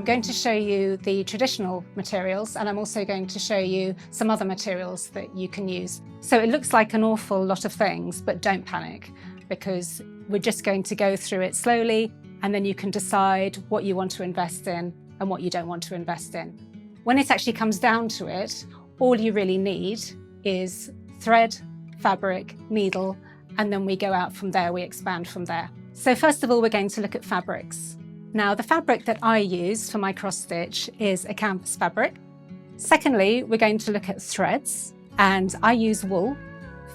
going to show you the traditional materials, and I'm also going to show you some other materials that you can use. So it looks like an awful lot of things, but don't panic, because we're just going to go through it slowly, and then you can decide what you want to invest in and what you don't want to invest in. When it actually comes down to it, all you really need is thread, fabric, needle, and then we go out from there, we expand from there. So first of all, we're going to look at fabrics. Now, the fabric that I use for my cross stitch is a canvas fabric. Secondly, we're going to look at threads, and I use wool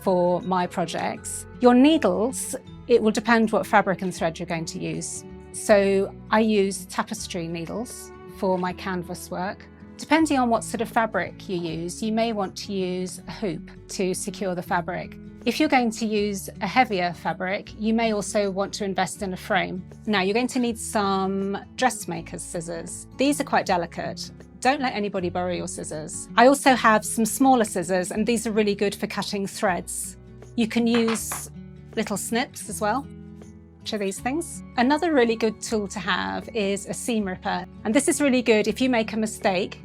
for my projects. Your needles, it will depend what fabric and thread you're going to use. So I use tapestry needles for my canvas work. Depending on what sort of fabric you use, you may want to use a hoop to secure the fabric. If you're going to use a heavier fabric, you may also want to invest in a frame. Now, you're going to need some dressmaker's scissors. These are quite delicate. Don't let anybody borrow your scissors. I also have some smaller scissors, and these are really good for cutting threads. You can use little snips as well, which are these things. Another really good tool to have is a seam ripper. And this is really good if you make a mistake.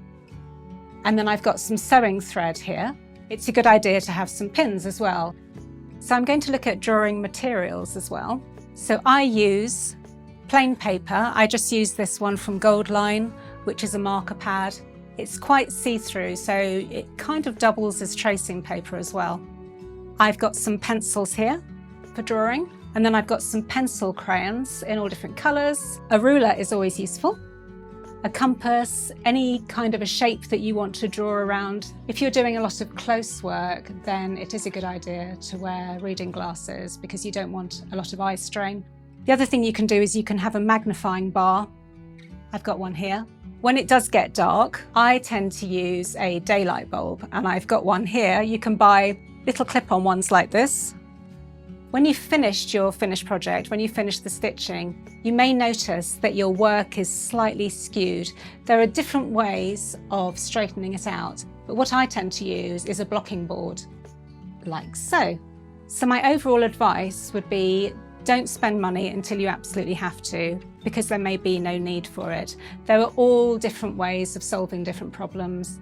And then I've got some sewing thread here. It's a good idea to have some pins as well. So I'm going to look at drawing materials as well. So I use plain paper. I just use this one from Goldline, which is a marker pad. It's quite see-through, so it kind of doubles as tracing paper as well. I've got some pencils here for drawing, and then I've got some pencil crayons in all different colours. A ruler is always useful. A compass, any kind of a shape that you want to draw around. If you're doing a lot of close work, then it is a good idea to wear reading glasses because you don't want a lot of eye strain. The other thing you can do is you can have a magnifying bar. I've got one here. When it does get dark, I tend to use a daylight bulb, and I've got one here. You can buy little clip-on ones like this. When you've finished your finished project, when you finish the stitching, you may notice that your work is slightly skewed. There are different ways of straightening it out, but what I tend to use is a blocking board, like so. So my overall advice would be, don't spend money until you absolutely have to, because there may be no need for it. There are all different ways of solving different problems.